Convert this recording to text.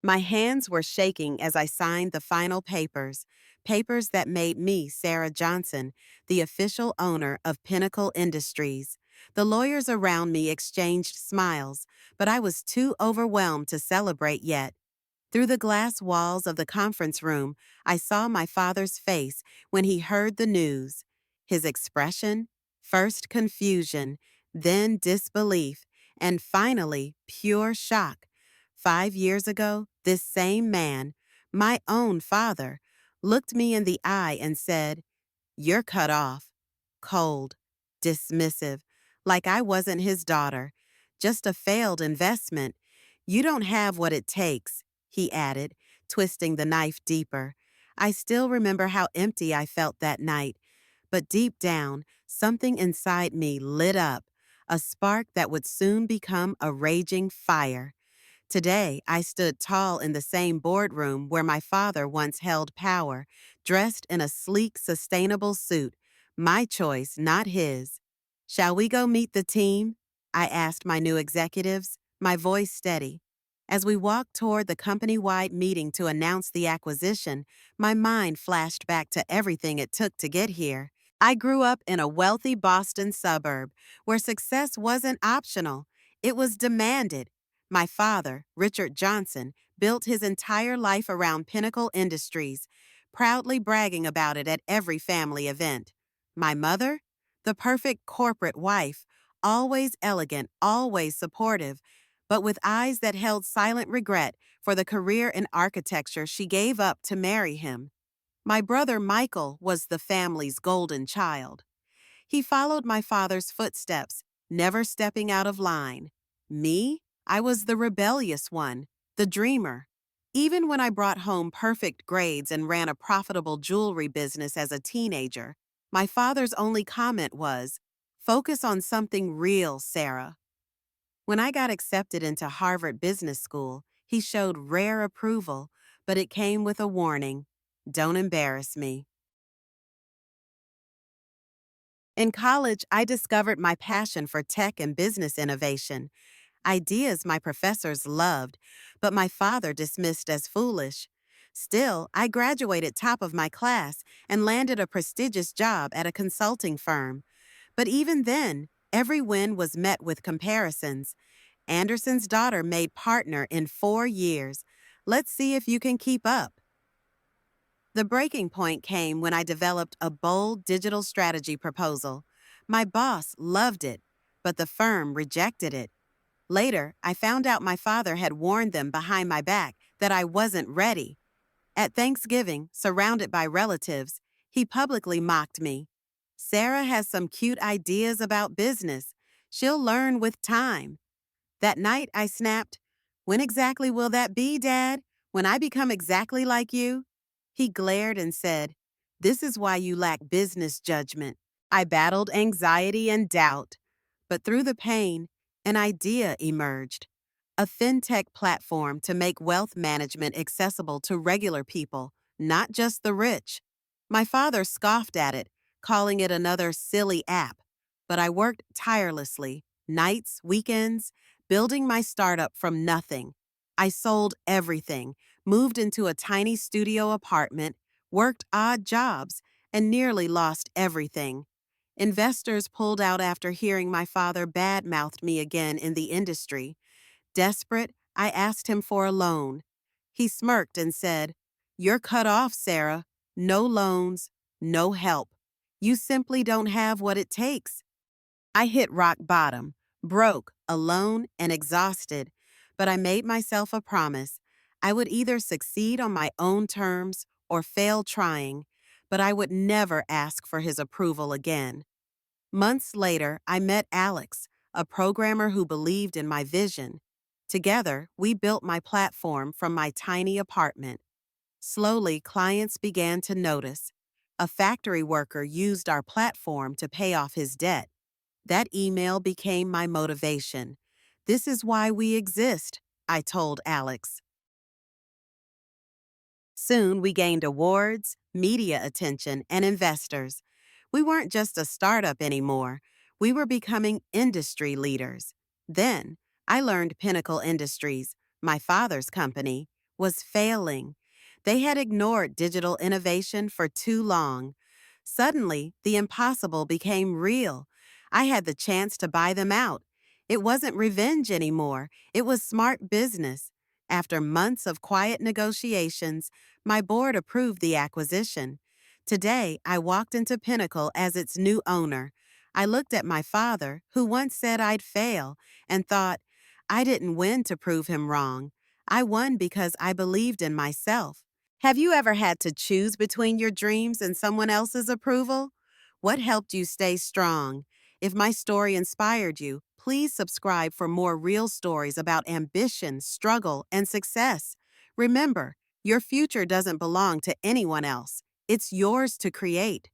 My hands were shaking as I signed the final papers that made me, Sarah Johnson, the official owner of Pinnacle Industries. The lawyers around me exchanged smiles, but I was too overwhelmed to celebrate yet. Through the glass walls of the conference room, I saw my father's face when he heard the news. His expression, first confusion, then disbelief, and finally pure shock. 5 years ago, this same man, my own father, looked me in the eye and said, "You're cut off." Cold, dismissive, like I wasn't his daughter. Just a failed investment. "You don't have what it takes," he added, twisting the knife deeper. I still remember how empty I felt that night, but deep down, something inside me lit up, a spark that would soon become a raging fire. Today, I stood tall in the same boardroom where my father once held power, dressed in a sleek, sustainable suit. My choice, not his. "Shall we go meet the team?" I asked my new executives, my voice steady. As we walked toward the company-wide meeting to announce the acquisition, my mind flashed back to everything it took to get here. I grew up in a wealthy Boston suburb where success wasn't optional, it was demanded. My father, Richard Johnson, built his entire life around Pinnacle Industries, proudly bragging about it at every family event. My mother, the perfect corporate wife, always elegant, always supportive, but with eyes that held silent regret for the career in architecture she gave up to marry him. My brother Michael was the family's golden child. He followed my father's footsteps, never stepping out of line. Me? I was the rebellious one, the dreamer. Even when I brought home perfect grades and ran a profitable jewelry business as a teenager, my father's only comment was, "Focus on something real, Sarah." When I got accepted into Harvard Business School, he showed rare approval, but it came with a warning: don't embarrass me. In college, I discovered my passion for tech and business innovation, ideas my professors loved, but my father dismissed as foolish. Still, I graduated top of my class and landed a prestigious job at a consulting firm. But even then, every win was met with comparisons. "Anderson's daughter made partner in 4 years. Let's see if you can keep up." The breaking point came when I developed a bold digital strategy proposal. My boss loved it, but the firm rejected it. Later, I found out my father had warned them behind my back that I wasn't ready. At Thanksgiving, surrounded by relatives, he publicly mocked me. "Sarah has some cute ideas about business. She'll learn with time." That night, I snapped, "When exactly will that be, Dad? When I become exactly like you?" He glared and said, "This is why you lack business judgment." I battled anxiety and doubt, but through the pain, an idea emerged: a fintech platform to make wealth management accessible to regular people, not just the rich. My father scoffed at it, calling it another silly app, but I worked tirelessly, nights, weekends, building my startup from nothing. I sold everything, moved into a tiny studio apartment, worked odd jobs, and nearly lost everything. Investors pulled out after hearing my father badmouthed me again in the industry. Desperate, I asked him for a loan. He smirked and said, "You're cut off, Sarah. No loans, no help. You simply don't have what it takes." I hit rock bottom, broke, alone, and exhausted, but I made myself a promise. I would either succeed on my own terms or fail trying, but I would never ask for his approval again. Months later, I met Alex, a programmer who believed in my vision. Together, we built my platform from my tiny apartment. Slowly, clients began to notice. A factory worker used our platform to pay off his debt. That email became my motivation. "This is why we exist," I told Alex. Soon, we gained awards, media attention, and investors. We weren't just a startup anymore. We were becoming industry leaders. Then, I learned Pinnacle Industries, my father's company, was failing. They had ignored digital innovation for too long. Suddenly, the impossible became real. I had the chance to buy them out. It wasn't revenge anymore, it was smart business. After months of quiet negotiations, my board approved the acquisition. Today, I walked into Pinnacle as its new owner. I looked at my father, who once said I'd fail, and thought, I didn't win to prove him wrong. I won because I believed in myself. Have you ever had to choose between your dreams and someone else's approval? What helped you stay strong? If my story inspired you, please subscribe for more real stories about ambition, struggle, and success. Remember, your future doesn't belong to anyone else. It's yours to create.